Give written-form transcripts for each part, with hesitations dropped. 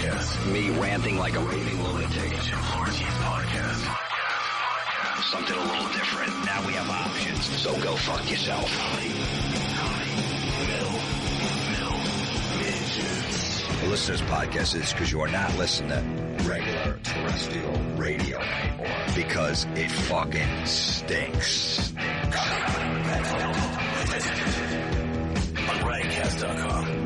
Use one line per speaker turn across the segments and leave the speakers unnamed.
podcast. Me ranting like a raving lunatic. The Jim Florentine podcast. Something a little different. Now we have options, so go fuck yourself. You listen to this podcast is because you are not listening to regular terrestrial radio anymore because it fucking stinks. On Riotcast.com.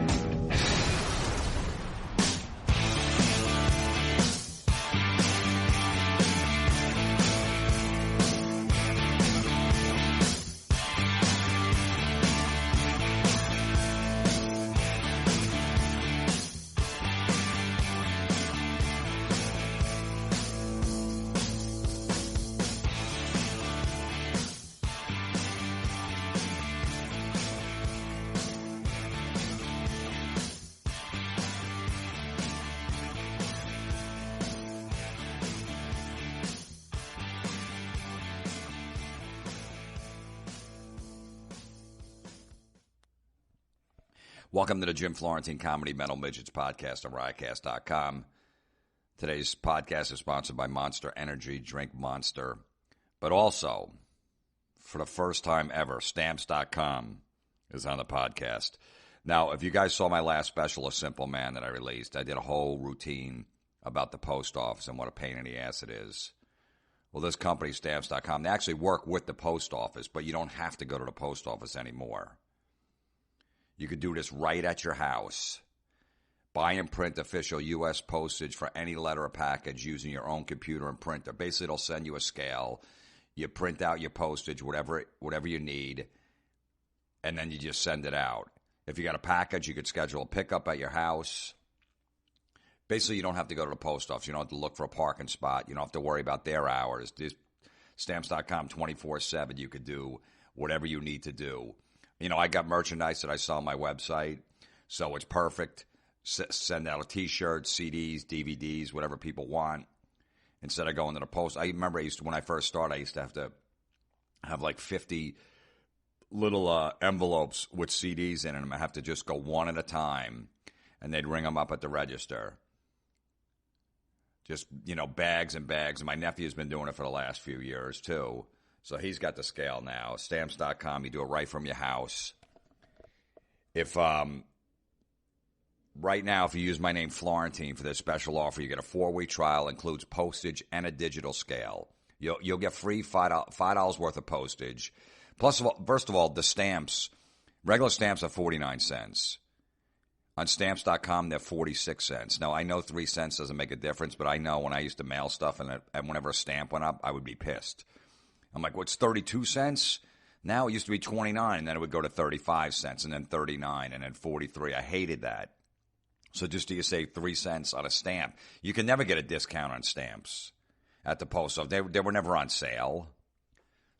Welcome to the Jim Florentine Comedy Metal Midgets podcast on Riotcast.com. Today's podcast is sponsored by Monster Energy, drink Monster. But also, for the first time ever, Stamps.com is on the podcast. Now, if you guys saw my last special, A Simple Man, that I released, I did a whole routine about the post office and what a pain in the ass it is. Well, this company, Stamps.com, they actually work with the post office, but you don't have to go to the post office anymore. You could do this right at your house. Buy and print official U.S. postage for any letter or package using your own computer and printer. Basically, it'll send you a scale. You print out your postage, whatever you need, and then you just send it out. If you got a package, you could schedule a pickup at your house. Basically, you don't have to go to the post office. You don't have to look for a parking spot. You don't have to worry about their hours. Stamps.com 24/7. You could do whatever you need to do. You know, I got merchandise that I sell on my website, so it's perfect. Send out a T-shirt, CDs, DVDs, whatever people want, instead of going to the post. I remember when I first started, I used to have like 50 little envelopes with CDs in them. I have to just go one at a time, and they'd ring them up at the register. Just, bags and bags. And my nephew's been doing it for the last few years, too. So he's got the scale now. Stamps.com, you do it right from your house. If right now, if you use my name Florentine for this special offer, you get a 4-week trial, includes postage and a digital scale. You'll get free $5 worth of postage. Plus, first of all, the stamps, regular stamps are 49 cents. On Stamps.com, they're 46 cents. Now, I know 3 cents doesn't make a difference, but I know when I used to mail stuff and whenever a stamp went up, I would be pissed. I'm like, what's 32 cents? Now it used to be 29, and then it would go to 35 cents, and then 39, and then 43. I hated that. So just do you save 3 cents on a stamp? You can never get a discount on stamps at the post office. They were never on sale.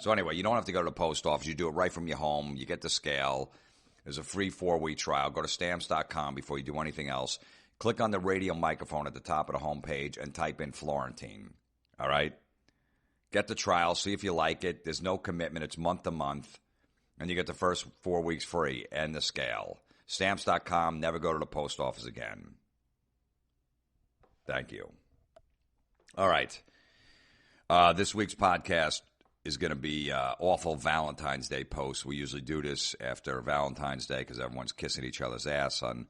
So anyway, you don't have to go to the post office. You do it right from your home. You get the scale. There's a free 4-week trial. Go to Stamps.com before you do anything else. Click on the radio microphone at the top of the homepage and type in Florentine. All right? Get the trial, see if you like it. There's no commitment. It's month to month. And you get the first 4 weeks free and the scale. Stamps.com, never go to the post office again. Thank you. All right. This week's podcast is going to be awful Valentine's Day posts. We usually do this after Valentine's Day because everyone's kissing each other's ass on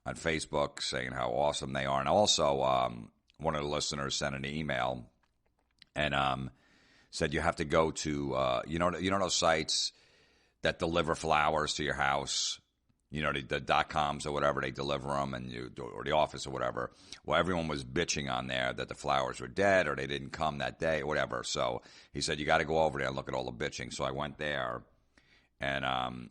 Facebook, saying how awesome they are. And also, one of the listeners sent an email and said you have to go to, you know those sites that deliver flowers to your house, the .coms or whatever, they deliver them, or the office or whatever. Well, everyone was bitching on there that the flowers were dead or they didn't come that day or whatever. So he said, you got to go over there and look at all the bitching. So I went there and,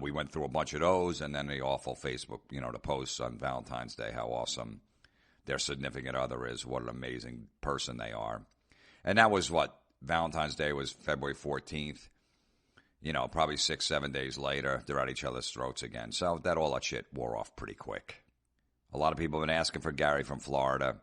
we went through a bunch of those, and then the awful Facebook, the posts on Valentine's Day, how awesome their significant other is, what an amazing person they are. And that was Valentine's Day was February 14th. Probably 6-7 days later, they're at each other's throats again. So all that shit wore off pretty quick. A lot of people have been asking for Gary from Florida.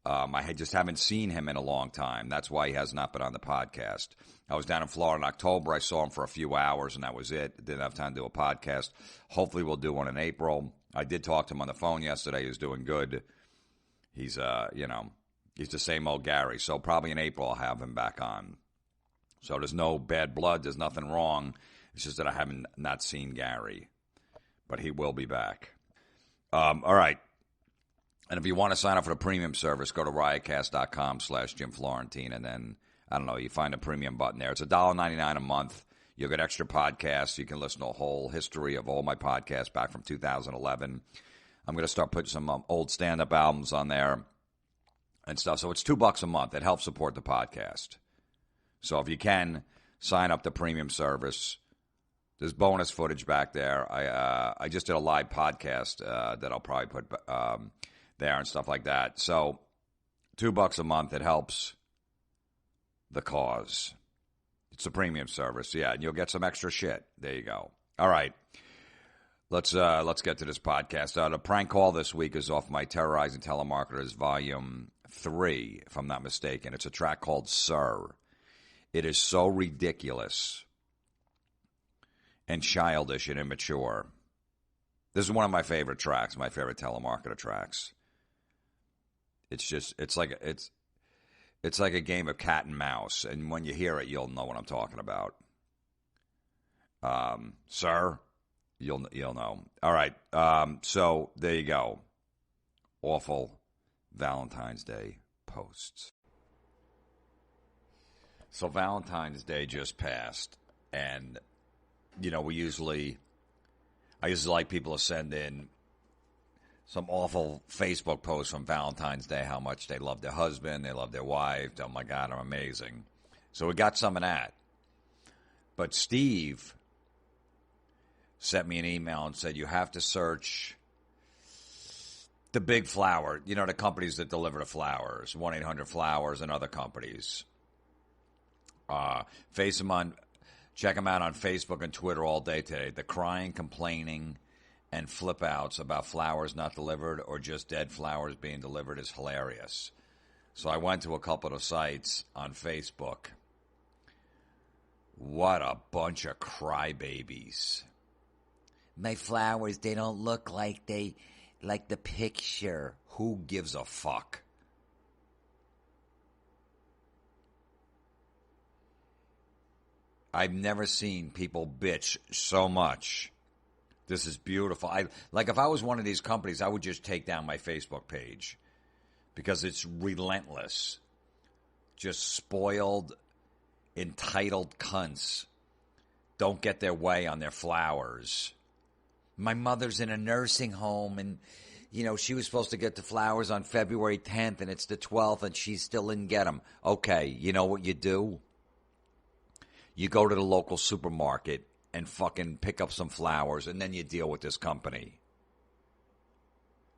I just haven't seen him in a long time. That's why he has not been on the podcast. I was down in Florida in October. I saw him for a few hours, and that was it. Didn't have time to do a podcast. Hopefully we'll do one in April. I did talk to him on the phone yesterday. He's doing good. He's, he's the same old Gary. So probably in April I'll have him back on. So there's no bad blood. There's nothing wrong. It's just that I haven't not seen Gary. But he will be back. All right. And if you want to sign up for the premium service, go to riotcast.com/Jim Florentine. And then, I don't know, you find a premium button there. It's $1.99 a month. You'll get extra podcasts. You can listen to a whole history of all my podcasts back from 2011. I'm going to start putting some old stand-up albums on there and stuff. So it's $2 a month. It helps support the podcast. So if you can, sign up the premium service. There's bonus footage back there. I just did a live podcast that I'll probably put there and stuff like that. So $2 a month. It helps the cause. It's a premium service, yeah, and you'll get some extra shit. There you go. All right, let's get to this podcast. The prank call this week is off my Terrorizing Telemarketers Volume 3, if I'm not mistaken. It's a track called Sir. It is so ridiculous and childish and immature. This is one of my favorite tracks, my favorite telemarketer tracks. It's like a game of cat and mouse, and when you hear it, you'll know what I'm talking about. Sir, you'll know. All right, so there you go. Awful Valentine's Day posts. So Valentine's Day just passed, and I usually like people to send in some awful Facebook posts from Valentine's Day, how much they love their husband, they love their wife. Oh, my God, I'm amazing. So we got some of that. But Steve sent me an email and said, you have to search the big flower, the companies that deliver the flowers, 1-800-Flowers and other companies. Check them out on Facebook and Twitter all day today. The crying, complaining, and flip outs about flowers not delivered or just dead flowers being delivered is hilarious. So I went to a couple of sites on Facebook. What a bunch of crybabies. My flowers, they don't look like the picture. Who gives a fuck? I've never seen people bitch so much. This is beautiful. If I was one of these companies, I would just take down my Facebook page because it's relentless. Just spoiled, entitled cunts don't get their way on their flowers. My mother's in a nursing home and, she was supposed to get the flowers on February 10th and it's the 12th and she still didn't get them. Okay, you know what you do? You go to the local supermarket and fucking pick up some flowers, and then you deal with this company.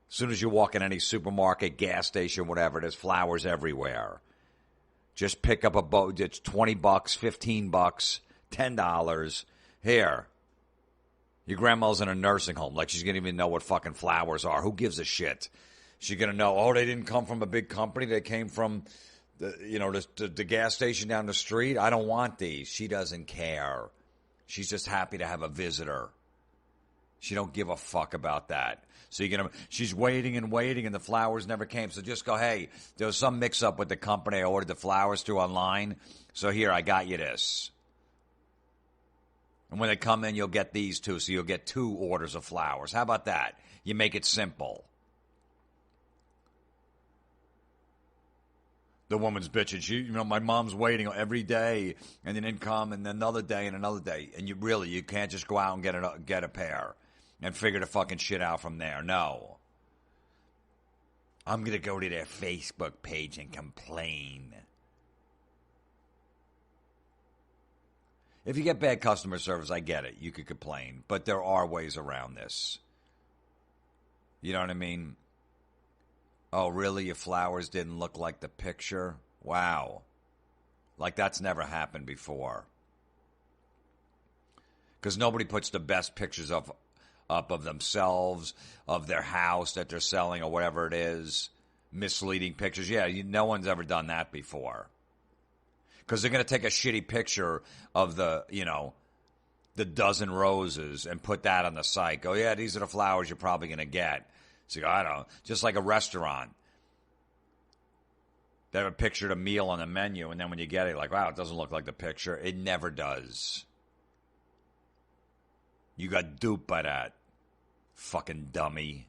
As soon as you walk in any supermarket, gas station, whatever, there's flowers everywhere. Just pick up a boat. It's $20, $15, $10. Here. Your grandma's in a nursing home. Like she's going to even know what fucking flowers are. Who gives a shit? She's going to know, they didn't come from a big company. They came from the gas station down the street. I don't want these. She doesn't care. She's just happy to have a visitor. She don't give a fuck about that. So she's waiting and waiting, and the flowers never came. So just go, hey, there was some mix-up with the company. I ordered the flowers through online. So here, I got you this. And when they come in, you'll get these two. So you'll get 2 orders of flowers. How about that? You make it simple. The woman's bitching. My mom's waiting every day, and then didn't come, and then another day and another day. And you can't just go out and get a pair and figure the fucking shit out from there. No. I'm going to go to their Facebook page and complain. If you get bad customer service, I get it. You could complain. But there are ways around this. You know what I mean? Oh, really? Your flowers didn't look like the picture? Wow. Like that's never happened before. Because nobody puts the best pictures up of themselves, of their house that they're selling or whatever it is. misleading pictures. Yeah, no one's ever done that before. Because they're going to take a shitty picture of the dozen roses and put that on the site. Go, yeah, these are the flowers you're probably going to get. So I don't know. Just like a restaurant. They have a picture of a meal on the menu, and then when you get it, like, wow, it doesn't look like the picture. It never does. You got duped by that. Fucking dummy.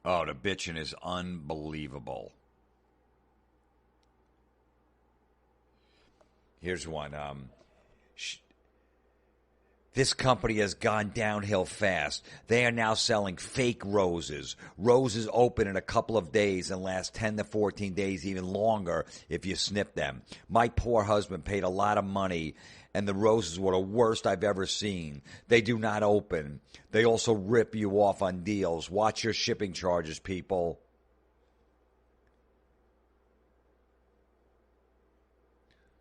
Oh, the bitching is unbelievable. Here's one. This company has gone downhill fast. They are now selling fake roses. Roses open in a couple of days and last 10 to 14 days, even longer if you snip them. My poor husband paid a lot of money, and the roses were the worst I've ever seen. They do not open. They also rip you off on deals. Watch your shipping charges, people.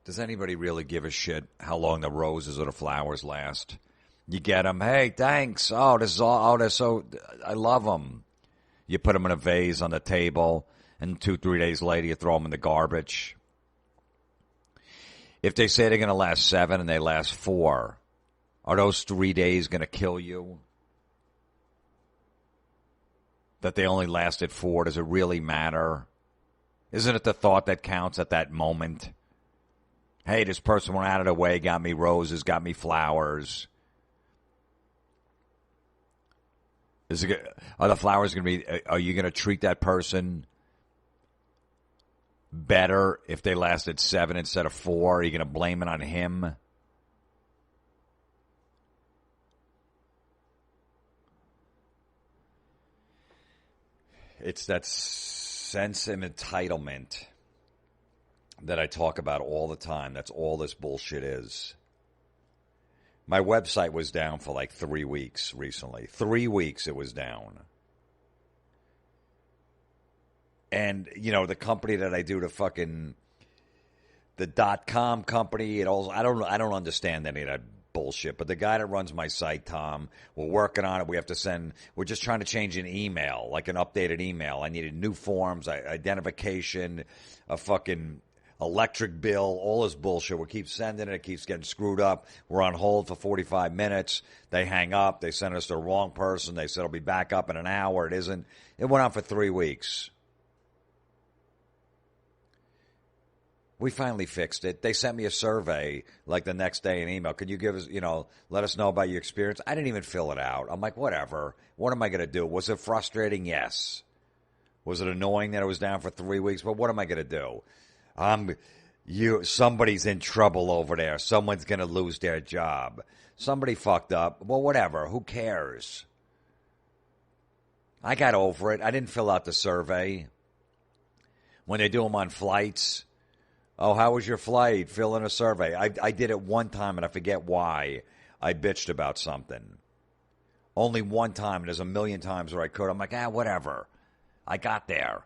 Does anybody really give a shit how long the roses or the flowers last? You get them. Hey, thanks. Oh, this is all. Oh, they're so. I love them. You put them in a vase on the table, and 2-3 days later, you throw them in the garbage. If they say they're going to last 7 and they last 4, are those 3 days going to kill you? That they only lasted 4, does it really matter? Isn't it the thought that counts at that moment? Hey, this person went out of the way, got me roses, got me flowers. Are the flowers going to be, are you going to treat that person better if they lasted 7 instead of 4? Are you going to blame it on him? It's that sense of entitlement that I talk about all the time. That's all this bullshit is. My website was down for like 3 weeks recently. 3 weeks it was down. And, the company that I do the .com company, it also, I don't understand any of that bullshit. But the guy that runs my site, Tom, we're working on it. We're just trying to change an email, like an updated email. I needed new forms, identification, a fucking electric bill, all this bullshit. We keep sending it. It keeps getting screwed up. We're on hold for 45 minutes. They hang up. They send us to the wrong person. They said it'll be back up in an hour. It isn't. It went on for 3 weeks. We finally fixed it. They sent me a survey like the next day, an email. Could you give us, let us know about your experience? I didn't even fill it out. I'm like, whatever. What am I going to do? Was it frustrating? Yes. Was it annoying that it was down for 3 weeks? But what am I going to do? Somebody's in trouble over there. Someone's going to lose their job. Somebody fucked up. Well, whatever. Who cares? I got over it. I didn't fill out the survey. When they do them on flights, oh, how was your flight? Fill in a survey. I did it one time, and I forget why I bitched about something. Only one time, and there's a million times where I could. I'm like, whatever. I got there.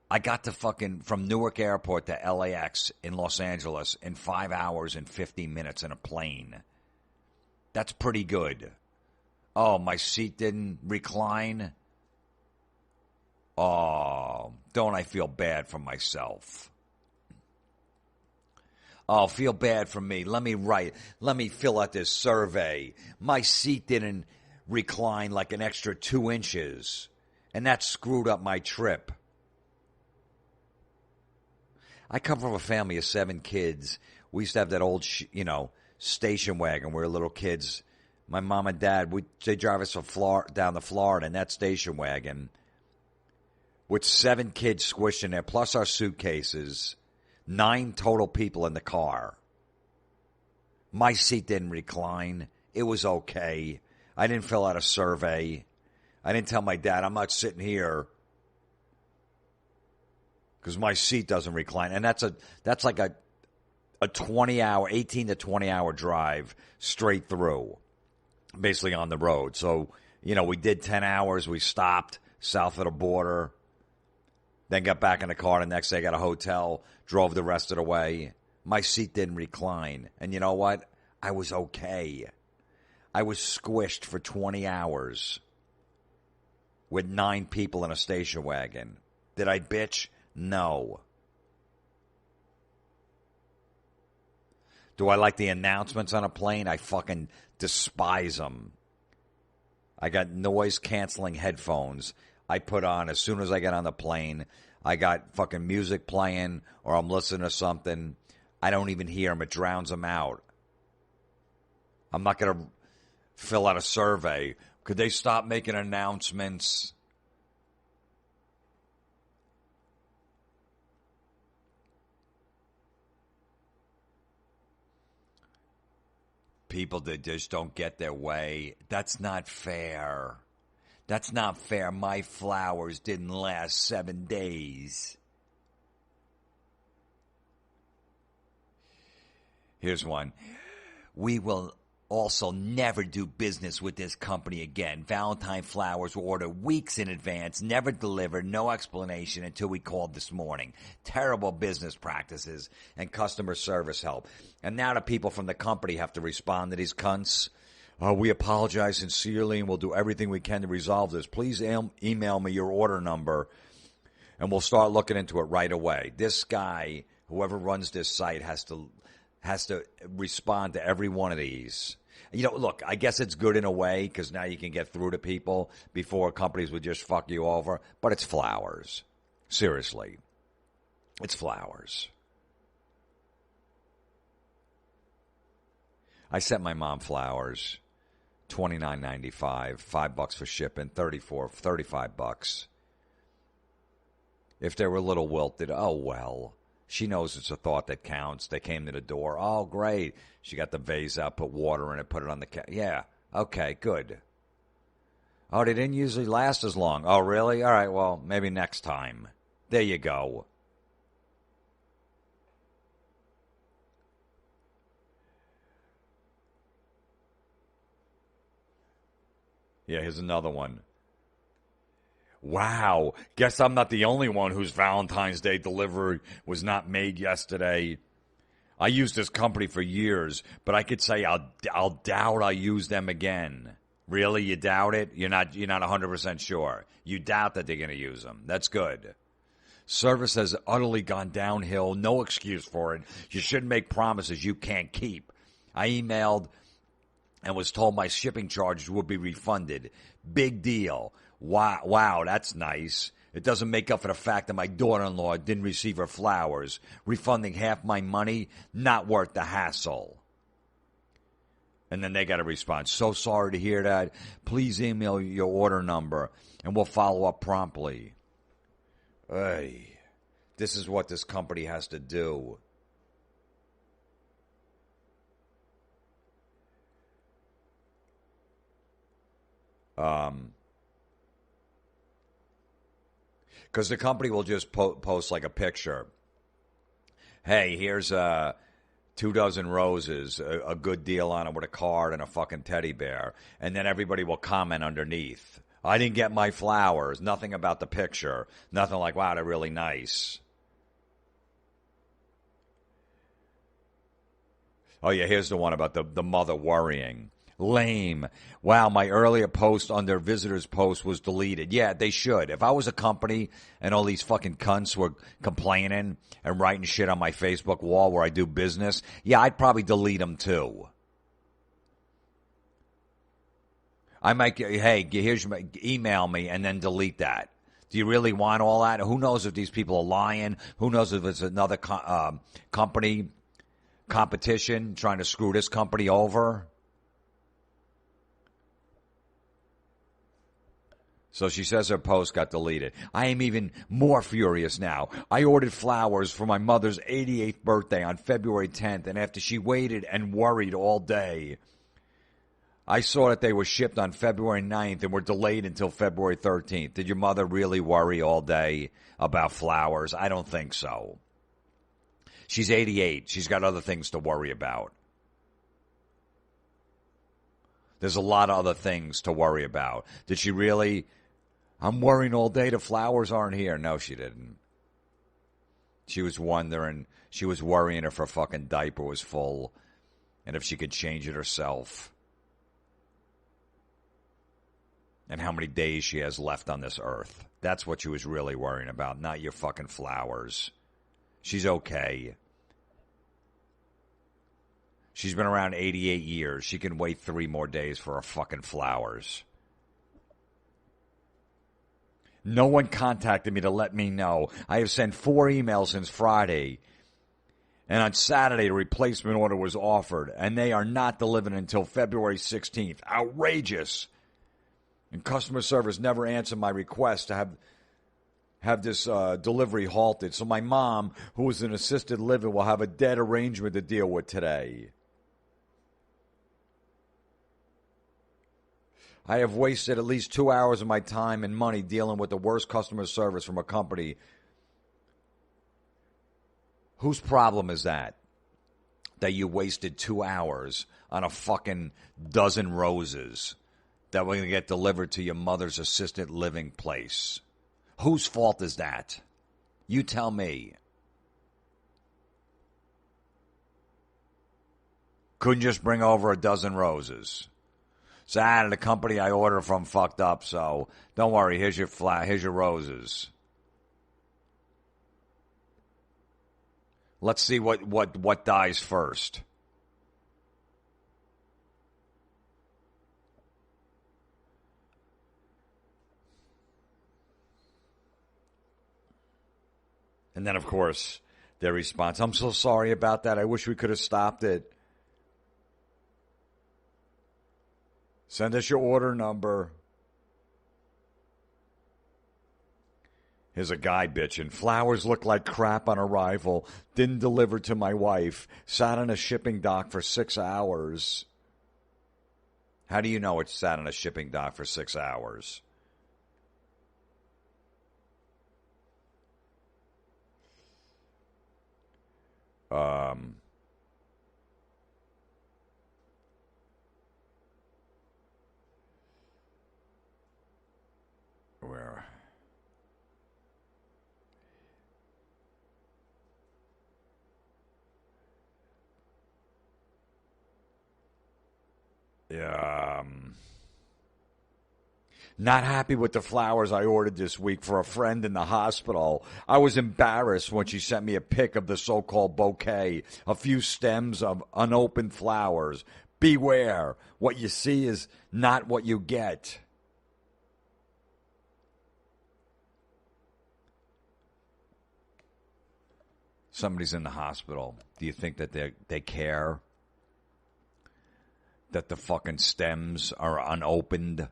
I got to from Newark Airport to LAX in Los Angeles in 5 hours and 50 minutes in a plane. That's pretty good. Oh, my seat didn't recline. Oh, don't I feel bad for myself? Oh, feel bad for me. Let me fill out this survey. My seat didn't recline like an extra 2 inches, and that screwed up my trip. I come from a family of 7 kids. We used to have that old, station wagon. We were little kids. My mom and dad, they drive us down to Florida in that station wagon with 7 kids squished in there, plus our suitcases. 9 total people in the car. My seat didn't recline. It was okay. I didn't fill out a survey. I didn't tell my dad, I'm not sitting here because my seat doesn't recline. And that's like a 20-hour, 18 to 20-hour drive straight through, basically on the road. So, we did 10 hours. We stopped south of the border, then got back in the car. The next day, got a hotel, drove the rest of the way. My seat didn't recline. And you know what? I was okay. I was squished for 20 hours with 9 people in a station wagon. Did I bitch? No. Do I like the announcements on a plane? I fucking despise them. I got noise-canceling headphones I put on as soon as I get on the plane. I got fucking music playing or I'm listening to something. I don't even hear them. It drowns them out. I'm not going to fill out a survey. Could they stop making announcements? People that just don't get their way. That's not fair. That's not fair. My flowers didn't last 7 days. Here's one. We will also never do business with this company again. Valentine flowers were ordered weeks in advance, never delivered, no explanation until we called this morning. Terrible business practices and customer service help. And now the people from the company have to respond to these cunts. We apologize sincerely and we'll do everything we can to resolve this. Please email me your order number and we'll start looking into it right away. This guy, whoever runs this site, has to respond to every one of these. You know, look, I guess it's good in a way because now you can get through to people before companies would just fuck you over. But it's flowers. Seriously. It's flowers. I sent my mom flowers. $29.95, $5 for shipping, $35. If they were a little wilted, oh well. She knows it's a thought that counts. They came to the door. Oh, great. She got the vase out, put water in it, put it on the yeah, okay, good. Oh, they didn't usually last as long. Oh, really? All right, well, maybe next time. There you go. Yeah, here's another one. Wow. Guess I'm not the only one whose Valentine's Day delivery was not made yesterday. I used this company for years, but I could say I'll doubt I use them again. Really? You doubt it? You're not 100% sure. You doubt that they're going to use them. That's good. Service has utterly gone downhill. No excuse for it. You shouldn't make promises you can't keep. I emailed and was told my shipping charges would be refunded. Big deal. Wow, that's nice. It doesn't make up for the fact that my daughter-in-law didn't receive her flowers. Refunding half my money, not worth the hassle. And then they got a response. So sorry to hear that. Please email your order number, and we'll follow up promptly. Hey, this is what this company has to do. Because the company will just post like a picture. Hey, here's 2 dozen roses, a good deal on it with a card and a fucking teddy bear. And then everybody will comment underneath. I didn't get my flowers. Nothing about the picture. Nothing like, wow, they're really nice. Oh, yeah, here's the one about the mother worrying. Lame. Wow, my earlier post under visitors post was deleted. Yeah, they should. If I was a company and all these fucking cunts were complaining and writing shit on my Facebook wall where I do business, yeah, I'd probably delete them too. I might get, hey, here's your, email me and then delete that. Do you really want all that? Who knows if these people are lying? Who knows if it's another company competition trying to screw this company over? So she says her post got deleted. I am even more furious now. I ordered flowers for my mother's 88th birthday on February 10th, and after she waited and worried all day, I saw that they were shipped on February 9th and were delayed until February 13th. Did your mother really worry all day about flowers? I don't think so. She's 88. She's got other things to worry about. There's a lot of other things to worry about. Did she really... I'm worrying all day the flowers aren't here. No, she didn't. She was wondering. She was worrying if her fucking diaper was full and if she could change it herself. and how many days she has left on this earth. That's what she was really worrying about, not your fucking flowers. She's okay. She's been around 88 years. She can wait 3 more days for her fucking flowers. No one contacted me to let me know. I have sent 4 emails since Friday. And on Saturday, a replacement order was offered. And they are not delivered until February 16th. Outrageous. And customer service never answered my request to have this delivery halted. So my mom, who was in assisted living, will have a dead arrangement to deal with today. I have wasted at least 2 hours of my time and money dealing with the worst customer service from a company. Whose problem is that? That you wasted 2 hours on a fucking dozen roses that were going to get delivered to your mother's assisted living place. Whose fault is that? You tell me. Couldn't just bring over a dozen roses. So the company I order from fucked up, so don't worry, here's your roses. Let's see what dies first. And then, of course, their response, I'm so sorry about that. I wish we could have stopped it. Send us your order number. Here's a guy bitching. Flowers look like crap on arrival. Didn't deliver to my wife. Sat on a shipping dock for 6 hours. How do you know it sat on a shipping dock for 6 hours? Where? Not happy with the flowers I ordered this week for a friend in the hospital. I was embarrassed when she sent me a pic of the so-called bouquet, a few stems of unopened flowers. Beware, what you see is not what you get. Somebody's in the hospital. Do you think that they care that the fucking stems are unopened?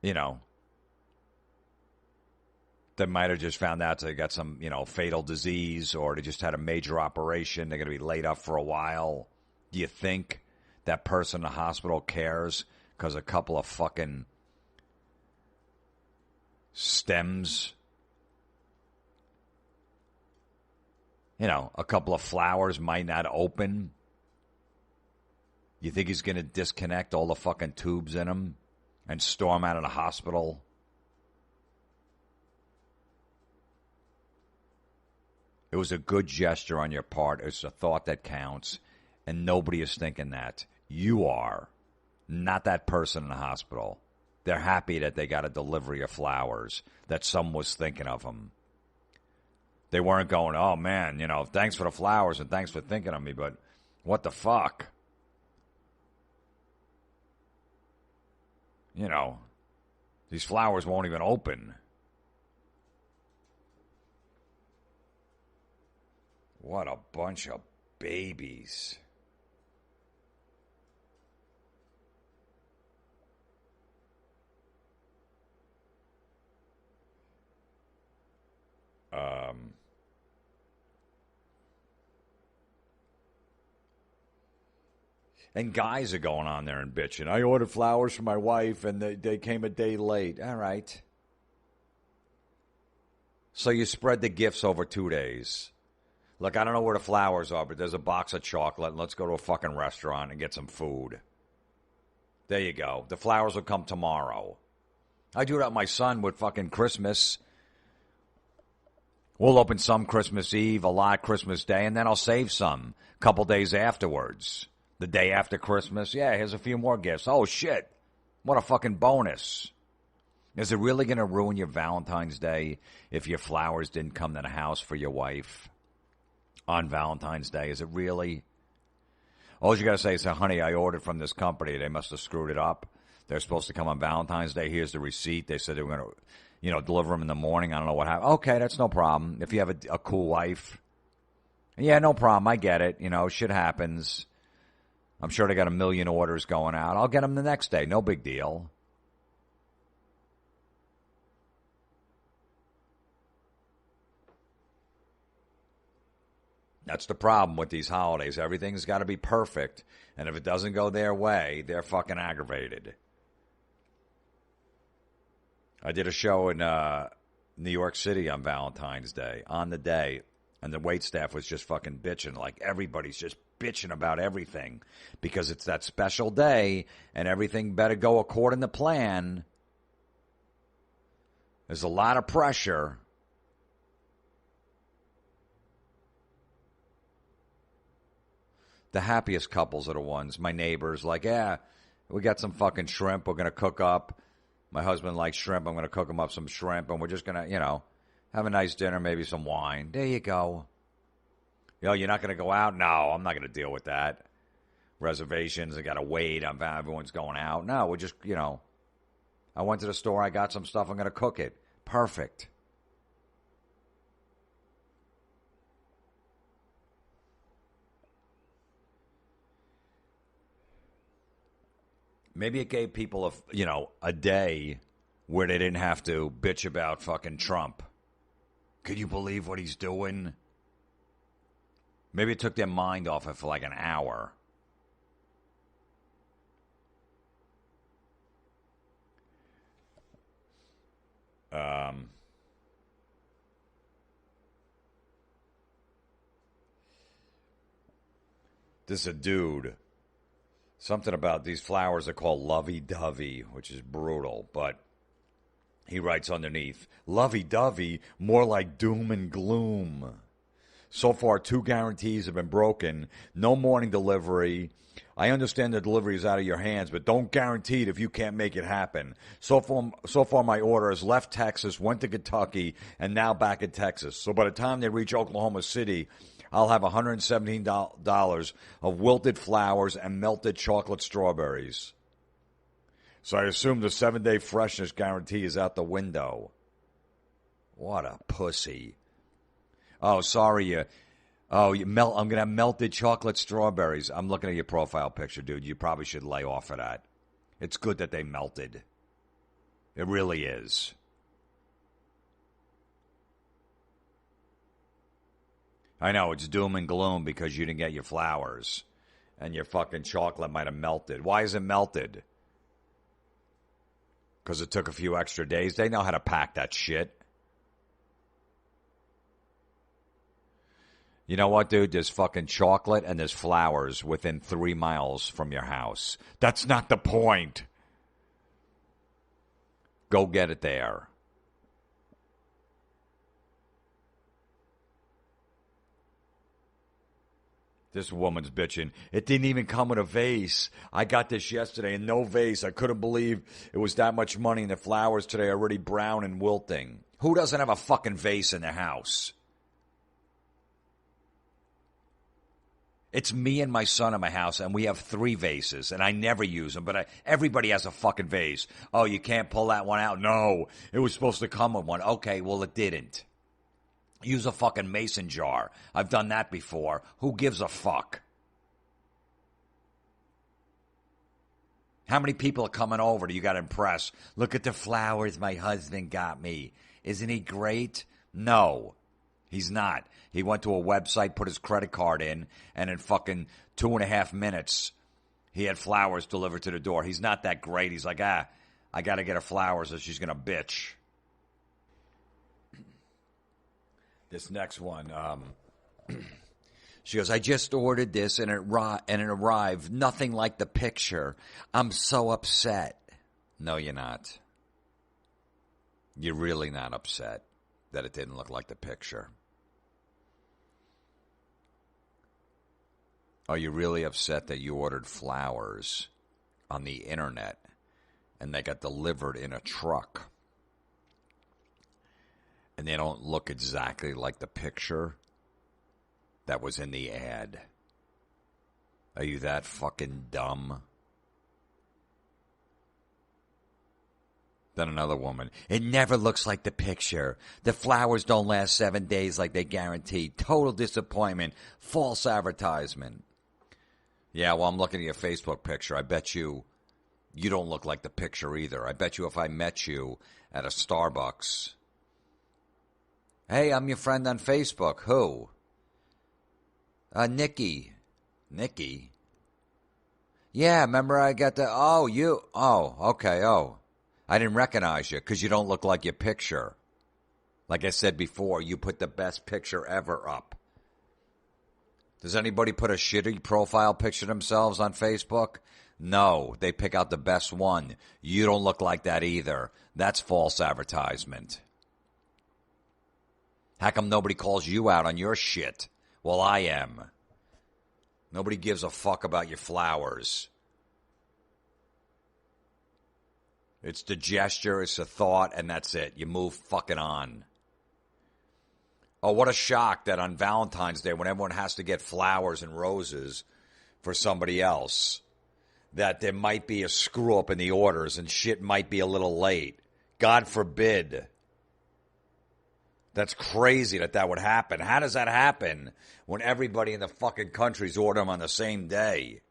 You know, they might have just found out they got some, fatal disease, or they just had a major operation. They're going to be laid up for a while. Do you think that person in the hospital cares because a couple of fucking stems, a couple of flowers might not open? You think he's going to disconnect all the fucking tubes in them and storm out of the hospital? It was a good gesture on your part. It's a thought that counts, and nobody is thinking that. You are, not that person in the hospital. They're happy that they got a delivery of flowers, that someone was thinking of them. They weren't going, oh, man, thanks for the flowers and thanks for thinking of me, but what the fuck? These flowers won't even open. What a bunch of babies. And guys are going on there and bitching. I ordered flowers for my wife, and they came a day late. All right. So you spread the gifts over 2 days. Look, I don't know where the flowers are, but there's a box of chocolate, and let's go to a fucking restaurant and get some food. There you go. The flowers will come tomorrow. I do that with my son with fucking Christmas. We'll open some Christmas Eve, a lot Christmas Day, and then I'll save some a couple days afterwards. The day after Christmas, yeah, here's a few more gifts. Oh, shit. What a fucking bonus. Is it really going to ruin your Valentine's Day if your flowers didn't come to the house for your wife on Valentine's Day? Is it really? All you got to say is, honey, I ordered from this company. They must have screwed it up. They're supposed to come on Valentine's Day. Here's the receipt. They said they were going to, deliver them in the morning. I don't know what happened. Okay, that's no problem. If you have a cool wife. Yeah, no problem. I get it. Shit happens. I'm sure they got a million orders going out. I'll get them the next day. No big deal. That's the problem with these holidays. Everything's got to be perfect. And if it doesn't go their way, they're fucking aggravated. I did a show in New York City on Valentine's Day, on the day. And the waitstaff was just fucking bitching. Like, everybody's just bitching about everything. Because it's that special day, and everything better go according to plan. There's a lot of pressure. The happiest couples are the ones, my neighbors, like, yeah, we got some fucking shrimp we're going to cook up. My husband likes shrimp. I'm going to cook him up some shrimp, and we're just going to, have a nice dinner, maybe some wine. There you go. You're not going to go out? No, I'm not going to deal with that. Reservations, I got to wait. Everyone's going out. No, we're just, I went to the store. I got some stuff. I'm going to cook it. Perfect. Maybe it gave people a day where they didn't have to bitch about fucking Trump. Could you believe what he's doing? Maybe it took their mind off it for like an hour. This is a dude. Something about these flowers are called lovey-dovey, which is brutal, but he writes underneath, lovey-dovey, more like doom and gloom. So far, 2 guarantees have been broken. No morning delivery. I understand the delivery is out of your hands, but don't guarantee it if you can't make it happen. So far, my order has left Texas, went to Kentucky, and now back in Texas. So by the time they reach Oklahoma City, I'll have $117 of wilted flowers and melted chocolate strawberries. So I assume the 7-day freshness guarantee is out the window. What a pussy. Oh, sorry. I'm going to have melted chocolate strawberries. I'm looking at your profile picture, dude. You probably should lay off of that. It's good that they melted. It really is. I know, it's doom and gloom because you didn't get your flowers. And your fucking chocolate might have melted. Why is it melted? Because it took a few extra days. They know how to pack that shit. You know what, dude? There's fucking chocolate and there's flowers within 3 miles from your house. That's not the point. Go get it there. This woman's bitching. It didn't even come with a vase. I got this yesterday and no vase. I couldn't believe it was that much money and the flowers today are already brown and wilting. Who doesn't have a fucking vase in their house? It's me and my son in my house, and we have 3 vases, and I never use them, but everybody has a fucking vase. Oh, you can't pull that one out? No, it was supposed to come with one. Okay, well, it didn't. Use a fucking mason jar. I've done that before. Who gives a fuck? How many people are coming over that you got to impress? Look at the flowers my husband got me. Isn't he great? No, he's not. He went to a website, put his credit card in, and in fucking 2.5 minutes, he had flowers delivered to the door. He's not that great. He's like, I got to get her flowers or she's going to bitch. This next one, she goes, I just ordered this and it arrived nothing like the picture. I'm so upset. No, you're not. You're really not upset that it didn't look like the picture. Are you really upset that you ordered flowers on the internet and they got delivered in a truck and they don't look exactly like the picture that was in the ad? Are you that fucking dumb? Then another woman, it never looks like the picture. The flowers don't last 7 days like they guaranteed. Total disappointment. False advertisement. Yeah, well, I'm looking at your Facebook picture. I bet you don't look like the picture either. I bet you if I met you at a Starbucks. Hey, I'm your friend on Facebook. Who? Nikki. Nikki? Yeah, remember I got the... Oh, you... Oh, okay, oh. I didn't recognize you because you don't look like your picture. Like I said before, you put the best picture ever up. Does anybody put a shitty profile picture themselves on Facebook? No, they pick out the best one. You don't look like that either. That's false advertisement. How come nobody calls you out on your shit? Well, I am. Nobody gives a fuck about your flowers. It's the gesture, it's the thought, and that's it. You move fucking on. Oh, what a shock that on Valentine's Day, when everyone has to get flowers and roses for somebody else, that there might be a screw-up in the orders and shit might be a little late. God forbid. That's crazy that would happen. How does that happen when everybody in the fucking country's ordering them on the same day?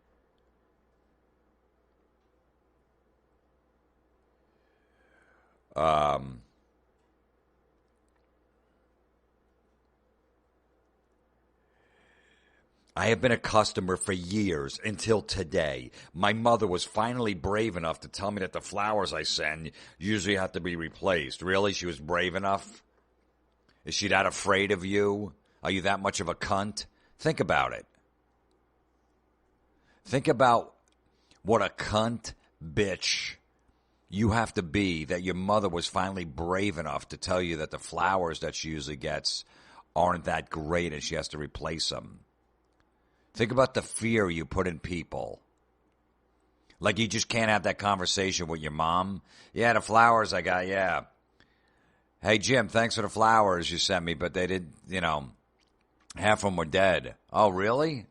I have been a customer for years until today. My mother was finally brave enough to tell me that the flowers I send usually have to be replaced. Really? She was brave enough? Is she that afraid of you? Are you that much of a cunt? Think about it. Think about what a cunt bitch you have to be that your mother was finally brave enough to tell you that the flowers that she usually gets aren't that great and she has to replace them. Think about the fear you put in people. Like you just can't have that conversation with your mom. Yeah, the flowers I got, yeah. Hey, Jim, thanks for the flowers you sent me, but they did, half of them were dead. Oh, really?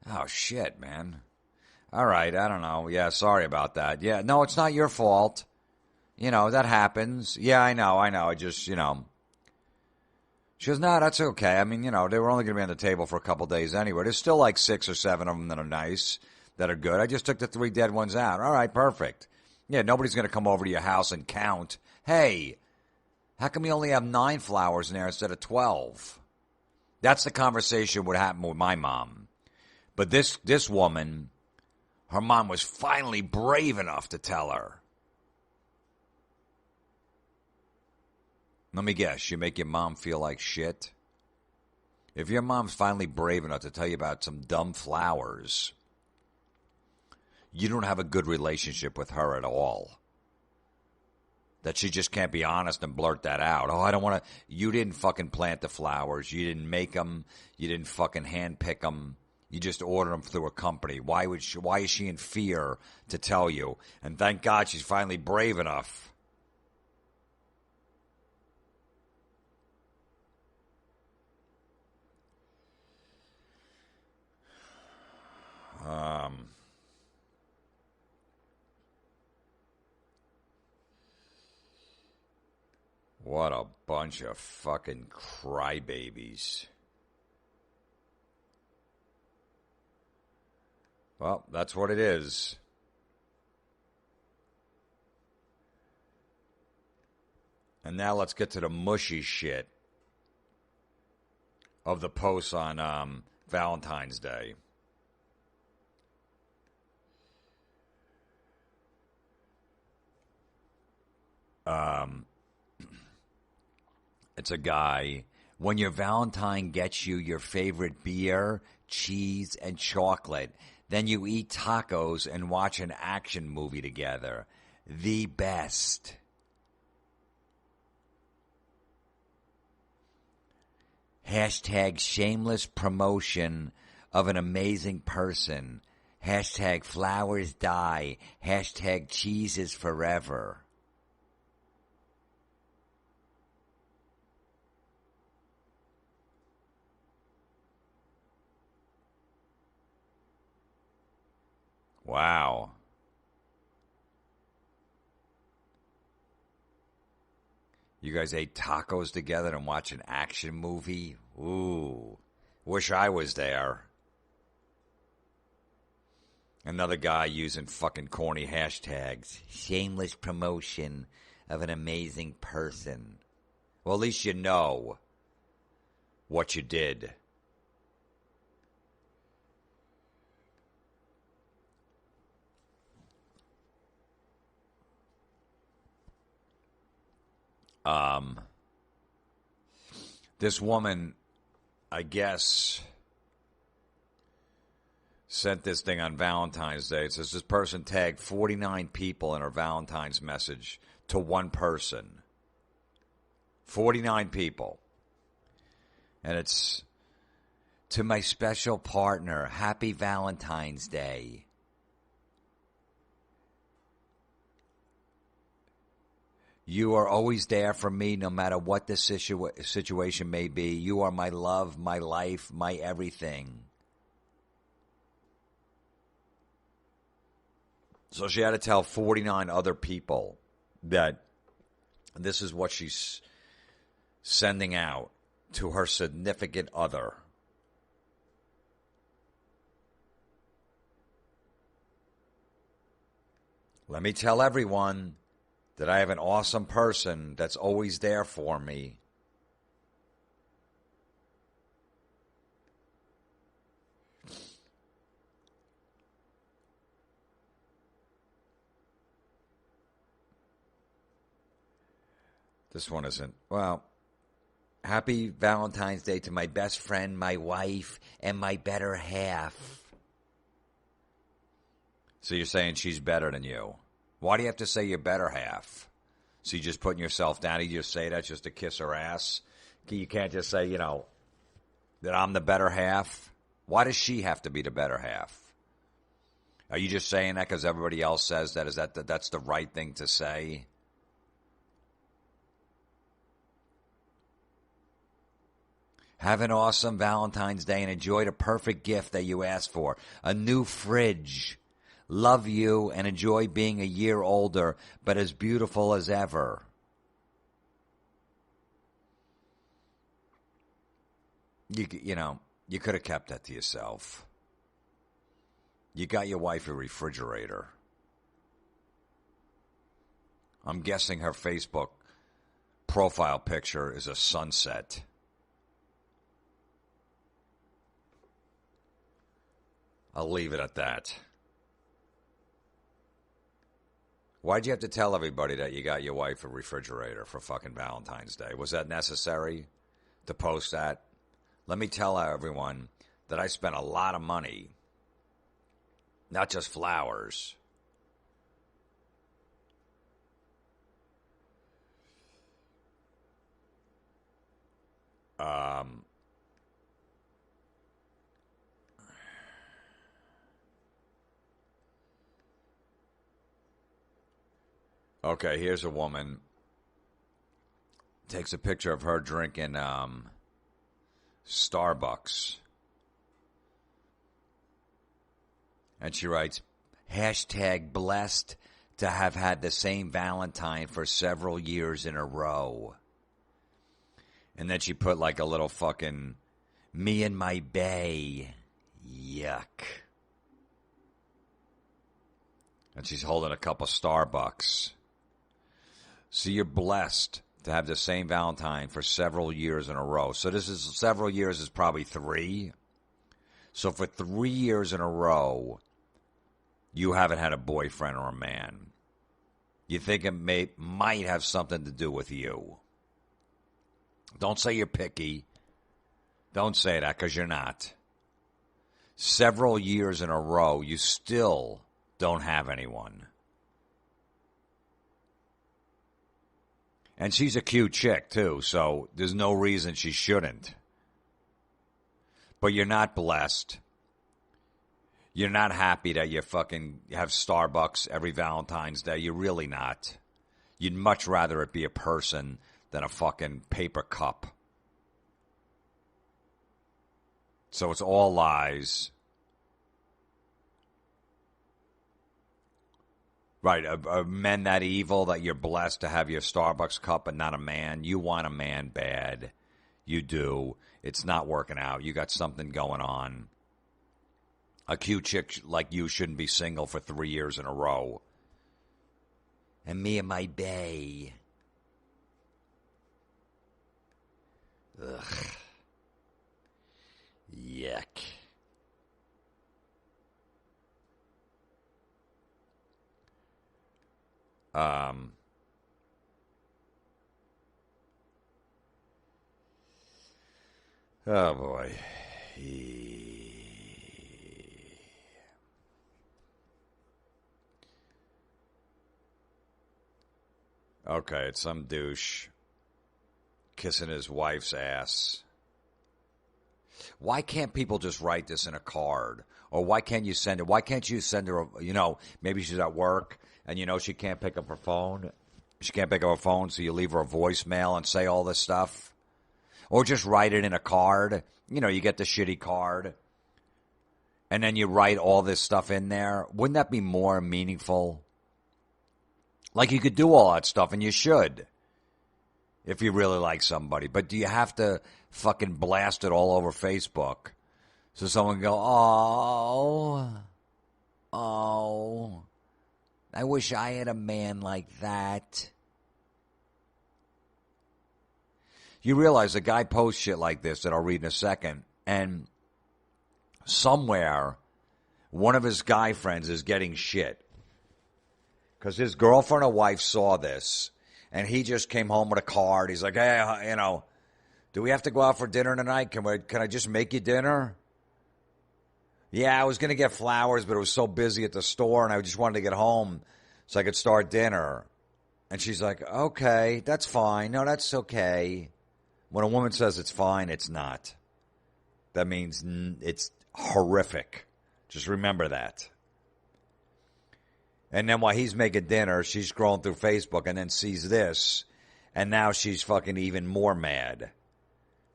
Oh, shit, man. All right, I don't know. Yeah, sorry about that. Yeah, no, it's not your fault. That happens. Yeah, I know. I just, She goes, no, that's okay. I mean, they were only going to be on the table for a couple days anyway. There's still like 6 or 7 of them that are nice, that are good. I just took the 3 dead ones out. All right, perfect. Yeah, nobody's going to come over to your house and count. Hey, how come you only have 9 flowers in there instead of 12? That's the conversation would happen with my mom. But this woman... Her mom was finally brave enough to tell her. Let me guess, you make your mom feel like shit? If your mom's finally brave enough to tell you about some dumb flowers, you don't have a good relationship with her at all. That she just can't be honest and blurt that out. Oh, I don't want to... You didn't fucking plant the flowers. You didn't make them. You didn't fucking handpick them. You just order them through a company. Why is she in fear to tell you? And thank God she's finally brave enough. What a bunch of fucking crybabies. Well, that's what it is. And now let's get to the mushy shit of the posts on Valentine's Day. It's a guy. When your Valentine gets you your favorite beer, cheese, and chocolate, then you eat tacos and watch an action movie together. The best. Hashtag shameless promotion of an amazing person. Hashtag flowers die. Hashtag cheese is forever. Wow. You guys ate tacos together and watched an action movie? Ooh. Wish I was there. Another guy using fucking corny hashtags. Shameless promotion of an amazing person. Well, at least you know what you did. This woman, I guess, sent this thing on Valentine's Day. It says this person tagged 49 people in her Valentine's message to one person. 49 people. And it's, to my special partner, happy Valentine's Day. You are always there for me no matter what the situation may be. You are my love, my life, my everything. So she had to tell 49 other people that this is what she's sending out to her significant other. Let me tell everyone that I have an awesome person that's always there for me. This one isn't. Well, happy Valentine's Day to my best friend, my wife, and my better half. So you're saying she's better than you. Why do you have to say your better half? So you're just putting yourself down? You just say that just to kiss her ass? You can't just say, that I'm the better half? Why does she have to be the better half? Are you just saying that because everybody else says that? That's the right thing to say? Have an awesome Valentine's Day and enjoy the perfect gift that you asked for. A new fridge. Love you and enjoy being a year older, but as beautiful as ever. You could have kept that to yourself. You got your wife a refrigerator. I'm guessing her Facebook profile picture is a sunset. I'll leave it at that. Why'd you have to tell everybody that you got your wife a refrigerator for fucking Valentine's Day? Was that necessary to post that? Let me tell everyone that I spent a lot of money, not just flowers. Okay, here's a woman. Takes a picture of her drinking Starbucks. And she writes, hashtag blessed to have had the same Valentine for several years in a row. And then she put like a little fucking me and my bae. Yuck. And she's holding a cup of Starbucks. So you're blessed to have the same Valentine for several years in a row. So this is several years is probably 3. So for 3 years in a row, you haven't had a boyfriend or a man. You think it might have something to do with you. Don't say you're picky. Don't say that because you're not. Several years in a row, you still don't have anyone. And she's a cute chick, too, so there's no reason she shouldn't. But you're not blessed You're not happy that you fucking have Starbucks every Valentine's Day. You're really not. You'd much rather it be a person than a fucking paper cup. So it's all lies. Right, are men that evil that you're blessed to have your Starbucks cup and not a man? You want a man bad. You do. It's not working out. You got something going on. A cute chick like you shouldn't be single for 3 years in a row. And me and my bae. Ugh. Yuck. Oh boy. Okay, it's some douche kissing his wife's ass. Why can't people just write this in a card? Or why can't you send it? Why can't you send her, maybe she's at work and she can't pick up her phone. She can't pick up her phone, so you leave her a voicemail and say all this stuff. Or just write it in a card. You get the shitty card. And then you write all this stuff in there. Wouldn't that be more meaningful? Like, you could do all that stuff, and you should. If you really like somebody. But do you have to fucking blast it all over Facebook? So someone can go, oh, I wish I had a man like that. You realize a guy posts shit like this that I'll read in a second, and somewhere one of his guy friends is getting shit. Because his girlfriend or wife saw this, and he just came home with a card. He's like, hey, do we have to go out for dinner tonight? Can I just make you dinner? Yeah, I was going to get flowers, but it was so busy at the store, and I just wanted to get home so I could start dinner. And she's like, okay, that's fine. No, that's okay. When a woman says it's fine, it's not. That means it's horrific. Just remember that. And then while he's making dinner, she's scrolling through Facebook and then sees this. And now she's fucking even more mad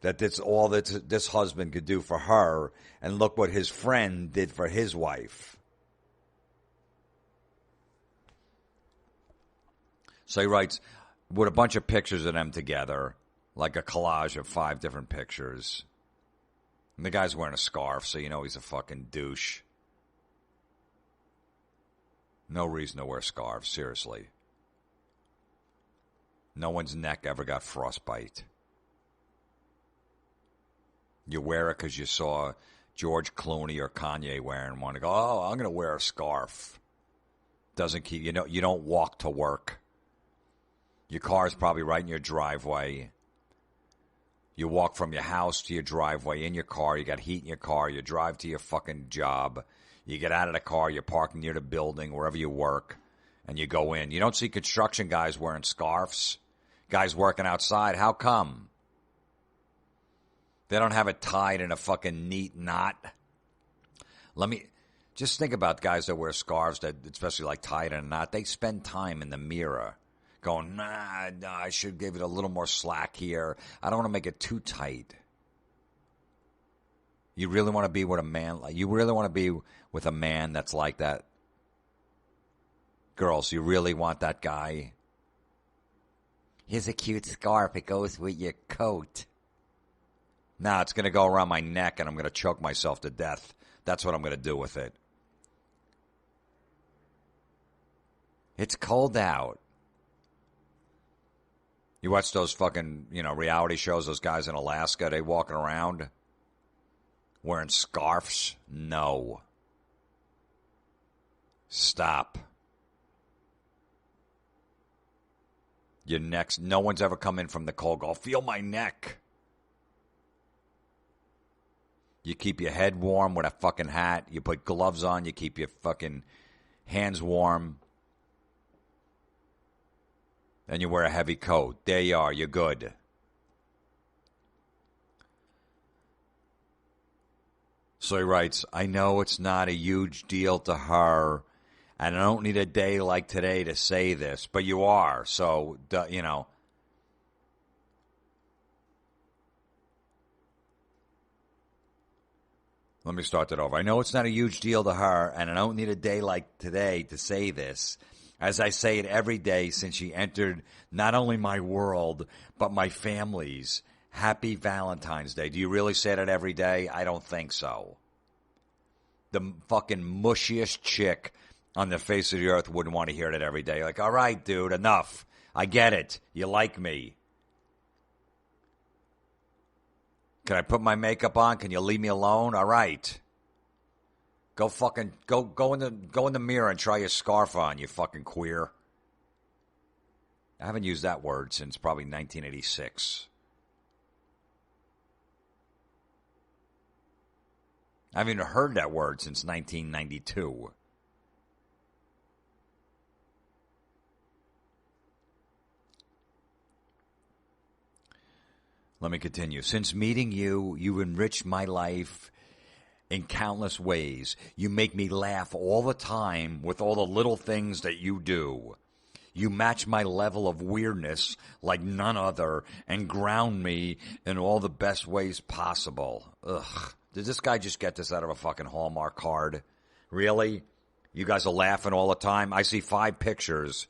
that that's all that this husband could do for her. And look what his friend did for his wife. So he writes with a bunch of pictures of them together, like a collage of 5 different pictures. And the guy's wearing a scarf, so you know he's a fucking douche. No reason to wear scarves, seriously. No one's neck ever got frostbite. You wear it because you saw George Clooney or Kanye wearing one. You go, oh, I'm going to wear a scarf. Doesn't keep, you don't walk to work. Your car's probably right in your driveway. You walk from your house to your driveway in your car. You got heat in your car. You drive to your fucking job. You get out of the car, you're parking near the building, wherever you work, and you go in. You don't see construction guys wearing scarves, guys working outside. How come? They don't have it tied in a fucking neat knot. Just think about guys that wear scarves, that especially like tied in a knot. They spend time in the mirror going, nah, I should give it a little more slack here. I don't want to make it too tight. You really want to be with a man? You really want to be with a man that's like that? Girls, you really want that guy? Here's a cute scarf. It goes with your coat. Nah, it's going to go around my neck and I'm going to choke myself to death. That's what I'm going to do with it. It's cold out. You watch those fucking, reality shows, those guys in Alaska, they walking around wearing scarves? No. Stop. Your neck's, no one's ever come in from the cold, go, feel my neck. You keep your head warm with a fucking hat. You put gloves on. You keep your fucking hands warm. And you wear a heavy coat. There you are. You're good. So he writes, I know it's not a huge deal to her, and I don't need a day like today to say this, but you are. So, you know. Let me start that over. I know it's not a huge deal to her, and I don't need a day like today to say this, as I say it every day since she entered not only my world, but my family's. Happy Valentine's Day. Do you really say that every day? I don't think so. The fucking mushiest chick on the face of the earth wouldn't want to hear that every day. Like, all right, dude, enough. I get it. You like me. Can I put my makeup on? Can you leave me alone? All right. Go fucking go in the mirror and try your scarf on, you fucking queer. I haven't used that word since probably 1986. I haven't even heard that word since 1992. Let me continue. Since meeting you, you enriched my life in countless ways. You make me laugh all the time with all the little things that you do. You match my level of weirdness like none other and ground me in all the best ways possible. Ugh. Did this guy just get this out of a fucking Hallmark card? Really? You guys are laughing all the time? I see 5 pictures.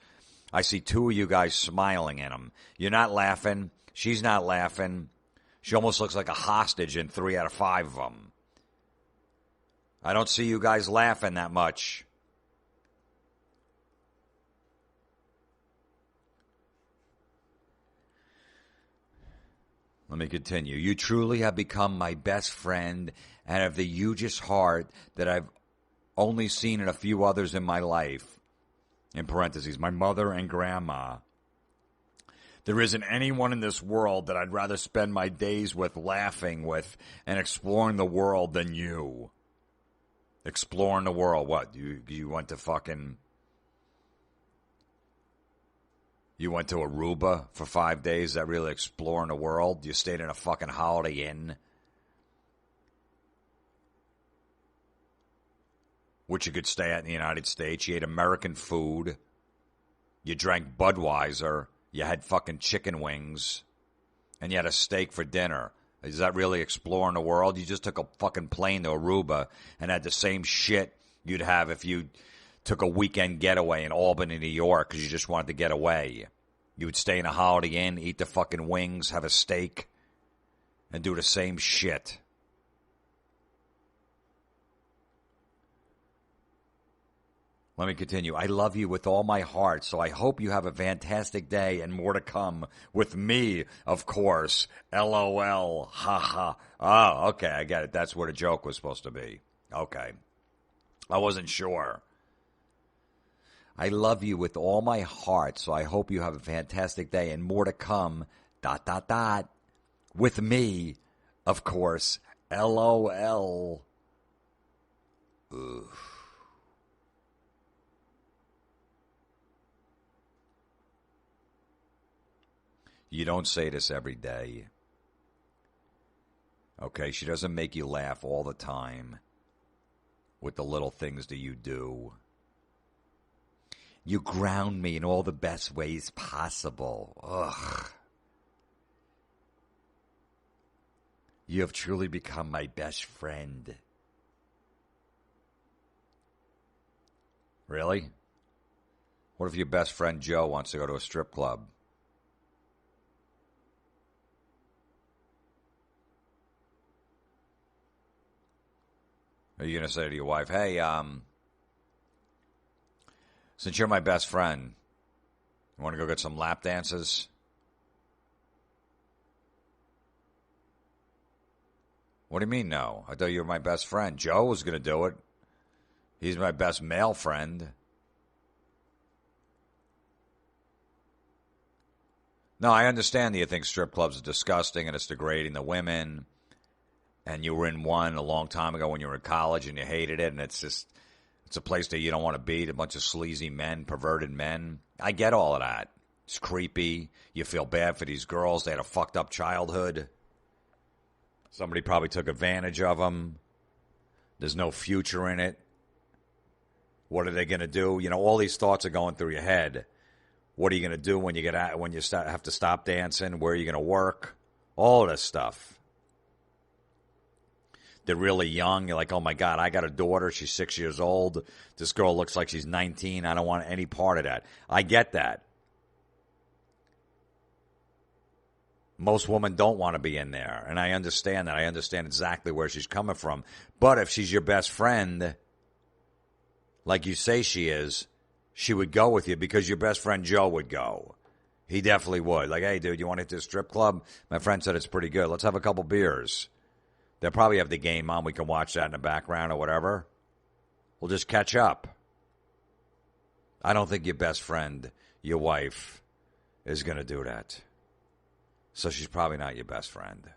I see 2 of you guys smiling in them. You're not laughing. She's not laughing. She almost looks like a hostage in 3 out of 5 of them. I don't see you guys laughing that much. Let me continue. You truly have become my best friend and have the hugest heart that I've only seen in a few others in my life. In parentheses, my mother and grandma. There isn't anyone in this world that I'd rather spend my days with, laughing with, and exploring the world than you. Exploring the world. What? You went to fucking... You went to Aruba for 5 days? Is that really exploring the world? You stayed in a fucking Holiday Inn? Which you could stay at in the United States. You ate American food. You drank Budweiser. You had fucking chicken wings. And you had a steak for dinner. Is that really exploring the world? You just took a fucking plane to Aruba and had the same shit you'd have if you took a weekend getaway in Albany, New York, because you just wanted to get away. You would stay in a Holiday Inn, eat the fucking wings, have a steak, and do the same shit. Let me continue. I love you with all my heart, so I hope you have a fantastic day and more to come with me, of course. LOL. Ha ha. Oh, okay, I get it. That's where the joke was supposed to be. Okay. I wasn't sure. I love you with all my heart, so I hope you have a fantastic day and more to come, ... with me, of course, LOL. Ugh. You don't say this every day. Okay, she doesn't make you laugh all the time with the little things that you do. You ground me in all the best ways possible. Ugh. You have truly become my best friend. Really? What if your best friend Joe wants to go to a strip club? Are you going to say to your wife, hey, since you're my best friend, you want to go get some lap dances? What do you mean, no? I thought you were my best friend. Joe was going to do it. He's my best male friend. No, I understand that you think strip clubs are disgusting and it's degrading the women. And you were in one a long time ago when you were in college and you hated it. And it's a place that you don't want to be. A bunch of sleazy men, perverted men. I get all of that. It's creepy. You feel bad for these girls. They had a fucked up childhood. Somebody probably took advantage of them. There's no future in it. What are they going to do? You know, all these thoughts are going through your head. What are you going to do when you have to stop dancing? Where are you going to work? All of this stuff. They're really young. You're like, oh my God, I got a daughter. She's 6 years old. This girl looks like she's 19. I don't want any part of that. I get that. Most women don't want to be in there, and I understand that. I understand exactly where she's coming from. But if she's your best friend, like you say she is, she would go with you because your best friend Joe would go. He definitely would. Like, hey, dude, you want to hit this strip club? My friend said it's pretty good. Let's have a couple beers. They'll probably have the game on. We can watch that in the background or whatever. We'll just catch up. I don't think your best friend, your wife, is going to do that. So she's probably not your best friend.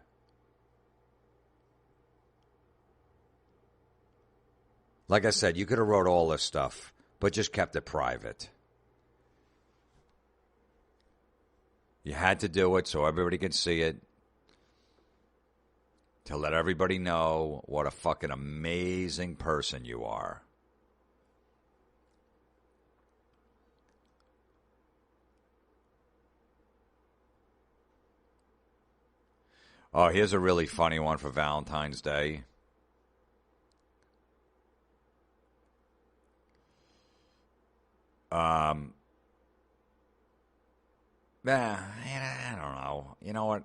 Like I said, you could have wrote all this stuff, but just kept it private. You had to do it so everybody could see it. To let everybody know what a fucking amazing person you are. Oh, here's a really funny one for Valentine's Day. I don't know. You know what?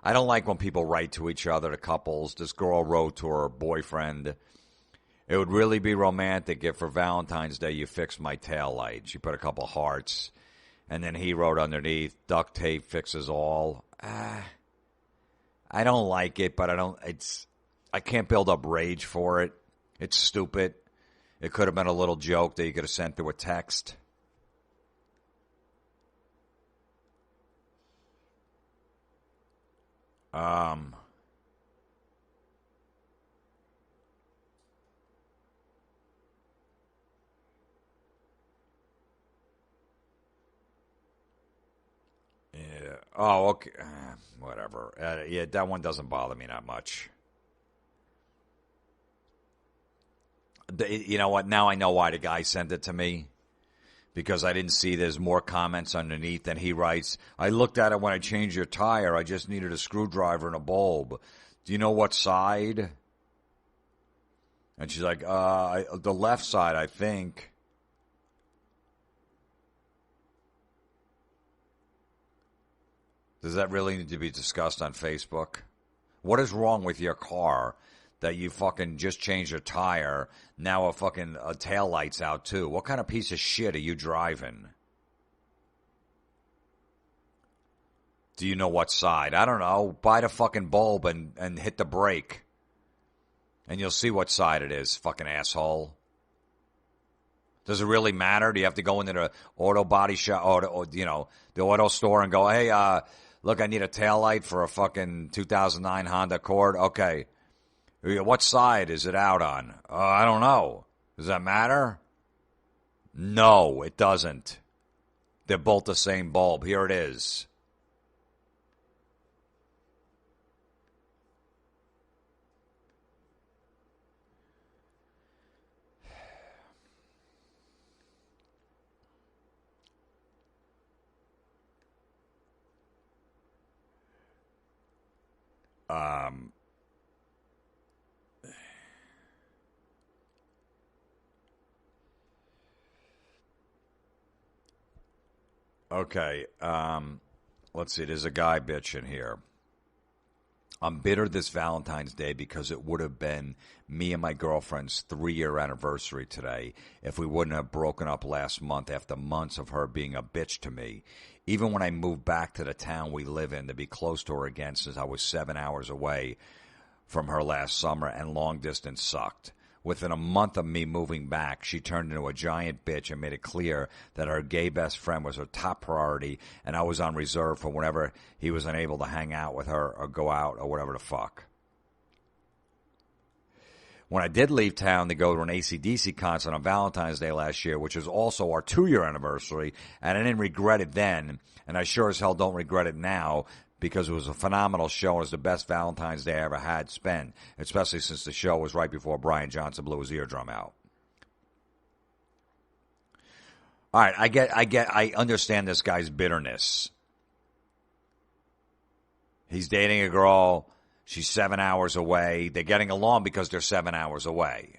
I don't like when people write to each other, to couples. This girl wrote to her boyfriend, it would really be romantic if for Valentine's Day you fixed my taillight. She put a couple hearts. And then he wrote underneath, duct tape fixes all. I don't like it, but I can't build up rage for it. It's stupid. It could have been a little joke that you could have sent through a text. Yeah. Oh, okay. Whatever. Yeah, that one doesn't bother me that much. You know what? Now I know why the guy sent it to me. Because I didn't see there's more comments underneath, and he writes, I looked at it when I changed your tire. I just needed a screwdriver and a bulb. Do you know what side? And she's like, the left side, I think. Does that really need to be discussed on Facebook? What is wrong with your car that you fucking just changed your tire, now a fucking tail light's out too? What kind of piece of shit are you driving? Do you know what side? I don't know. Buy the fucking bulb and hit the brake. And you'll see what side it is, fucking asshole. Does it really matter? Do you have to go into the auto body shop or the auto store and go, hey, look, I need a taillight for a fucking 2009 Honda Accord. Okay. What side is it out on? I don't know. Does that matter? No, it doesn't. They're both the same bulb. Here it is. Okay, let's see. There's a guy bitching here. I'm bitter this Valentine's Day because it would have been me and my girlfriend's 3-year anniversary today if we wouldn't have broken up last month after months of her being a bitch to me. Even when I moved back to the town we live in to be close to her again since I was 7 hours away from her last summer and long distance sucked. Within a month of me moving back, she turned into a giant bitch and made it clear that her gay best friend was her top priority and I was on reserve for whenever he was unable to hang out with her or go out or whatever the fuck. When I did leave town to go to an AC/DC concert on Valentine's Day last year, which was also our 2-year anniversary, and I didn't regret it then, and I sure as hell don't regret it now, because it was a phenomenal show. It was the best Valentine's Day I ever had spent, especially since the show was right before Brian Johnson blew his eardrum out. All right, I understand this guy's bitterness. He's dating a girl. She's 7 hours away. They're getting along because they're 7 hours away.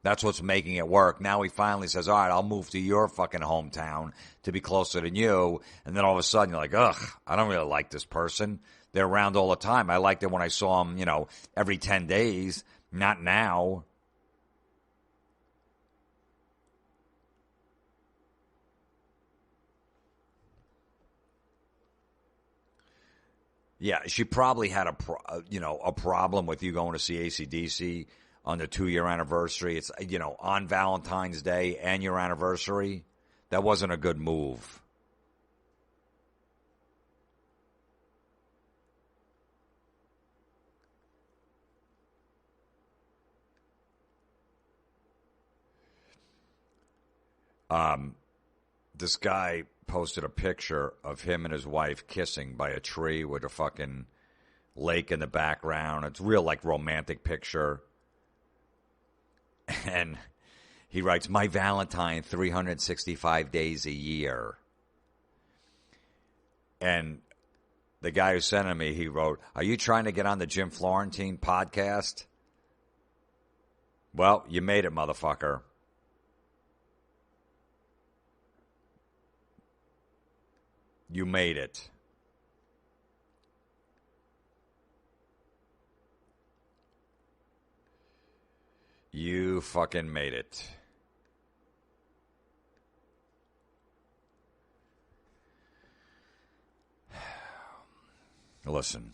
That's what's making it work. Now he finally says, all right, I'll move to your fucking hometown to be closer than you. And then all of a sudden you're like, ugh, I don't really like this person. They're around all the time. I liked it when I saw them, every 10 days. Not now. Yeah, she probably had a problem with you going to see AC/DC on the 2-year anniversary. It's, on Valentine's Day and your anniversary. That wasn't a good move. This guy posted a picture of him and his wife kissing by a tree with a fucking lake in the background. It's real, romantic picture. And he writes, my Valentine 365 days a year. And the guy who sent it me, he wrote, are you trying to get on the Jim Florentine podcast? Well, you made it, motherfucker. You made it. You fucking made it. Listen.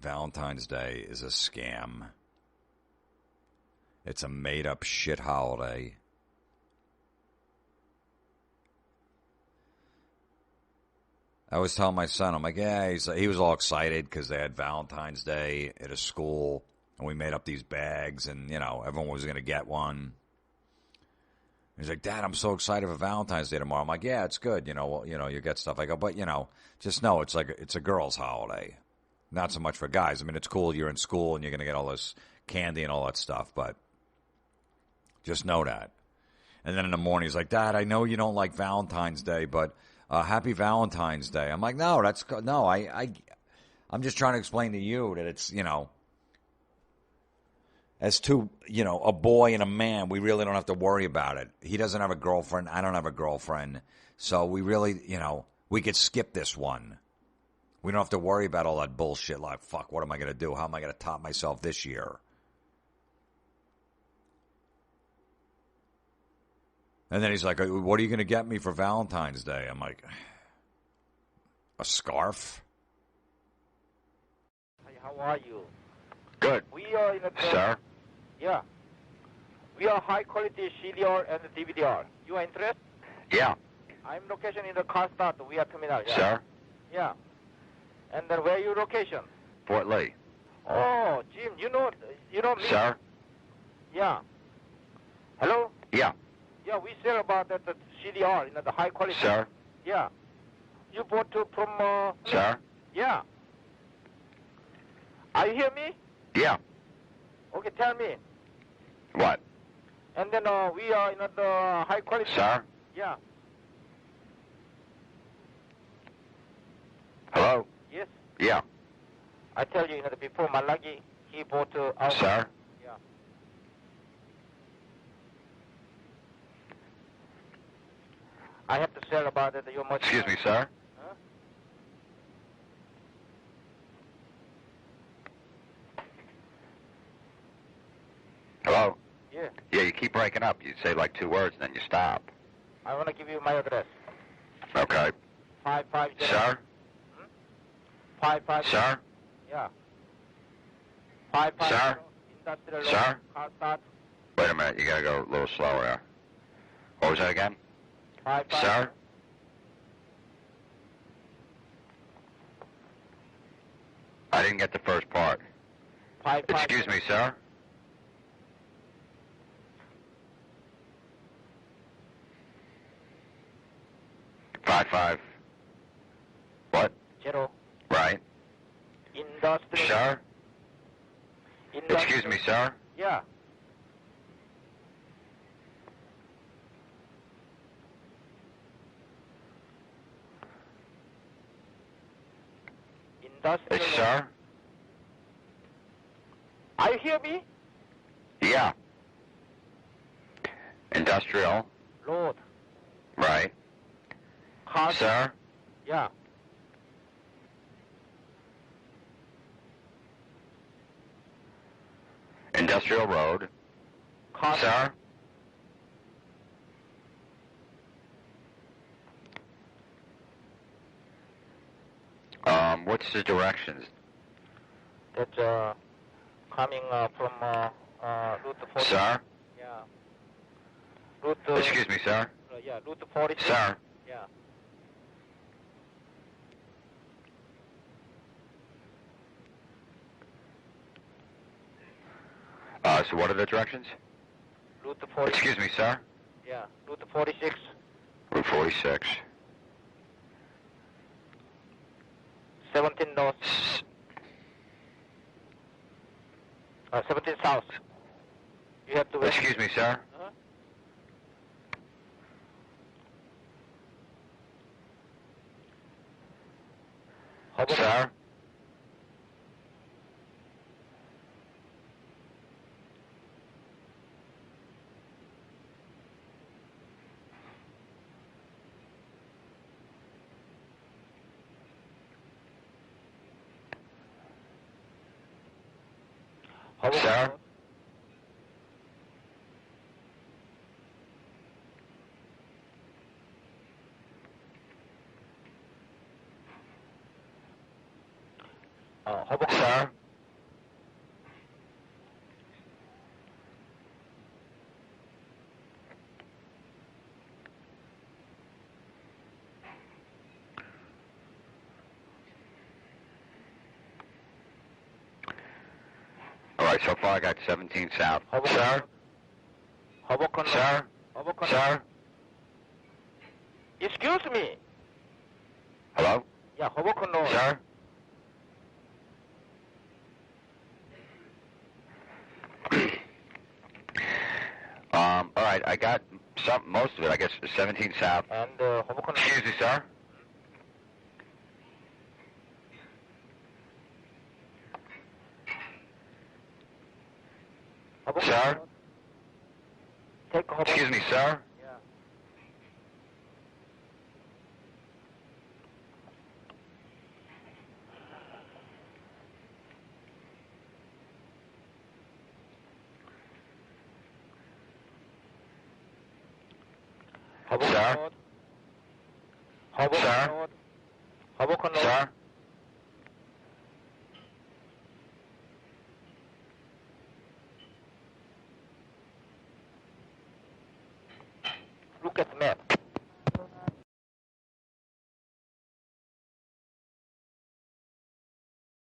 Valentine's Day is a scam. It's a made-up shit holiday. I was telling my son, I'm like, yeah, he was all excited because they had Valentine's Day at his school, and we made up these bags, and, everyone was going to get one. He's like, Dad, I'm so excited for Valentine's Day tomorrow. I'm like, yeah, it's good. You get stuff. I go, but, just know it's a girl's holiday. Not so much for guys. I mean, it's cool you're in school and you're going to get all this candy and all that stuff, but just know that. And then in the morning, he's like, Dad, I know you don't like Valentine's Day, but happy Valentine's Day. I'm like, no, I'm just trying to explain to you that it's, as two, a boy and a man, we really don't have to worry about it. He doesn't have a girlfriend. I don't have a girlfriend. So we really, we could skip this one. We don't have to worry about all that bullshit like, fuck, what am I going to do? How am I going to top myself this year? And then he's like, what are you going to get me for Valentine's Day? I'm like, a scarf?
How are you?
Good.
We are in a...
Sir?
Yeah. We are high quality CDR and DVDR. You are interested?
Yeah.
I'm location in the Carlstadt. We are terminal. Yeah.
Sir?
Yeah. And then where you location?
Fort Lee.
Oh, Jim, you know me?
Sir?
Yeah. Hello?
Yeah.
Yeah, we sell about the CDR, the high quality.
Sir?
Yeah. You bought from...
Sir?
Yeah. Are you hear me?
Yeah.
Okay, tell me.
What?
And then we are in the high quality.
Sir?
Yeah.
Hello?
Yes.
Yeah.
I tell you, before Malagi, he bought our...
Sir?
Yeah. I have to sell about it. You much...
Excuse me, sir?
Huh?
Hello?
Yeah.
Yeah, you keep breaking up. You say like 2 words and then you stop.
I want to give you my address.
Okay.
550...
Sir?
550...
Sir?
Yeah. 550...
Sir?
Industrial
Sir?
Carlstadt.
Wait a minute. You got to go a little slower there. What was that again?
550...
Sir? I didn't get the first part.
550...
Excuse me, sir? Five.
Hello.
Right.
Industrial.
Sir? Excuse me, sir?
Yeah. Industrial.
Sir?
Are you hear me?
Yeah. Industrial.
Road.
Right.
Car.
Sir?
Yeah.
Industrial Road.
Car.
Sir? What's the directions?
That's coming from Route 40.
Sir?
Yeah. Route.
Excuse me, sir?
Yeah, Route 46.
Sir?
Yeah.
So what are the directions?
Route 46.
Excuse me, sir?
Yeah, Route 46.
Route 46.
17 north. 17 south. You have to wait.
Excuse me, sir?
Huh?
Sir? Sir? Sir? All right, so far I got 17 south. Sir?
Hoboken.
Sir?
Hoboken.
Sir?
Excuse me.
Hello?
Yeah, Hoboken North.
Sir? All right, I got most of it. I guess 17 south.
And Hoboken.
Excuse me, sir?
Hoboken
Sir?
North. Take Hoboken.
Excuse me, sir?
Yeah. Hoboken
Sir?
North. Hoboken
Sir?
North. Hoboken North.
Sir?
Look at the map.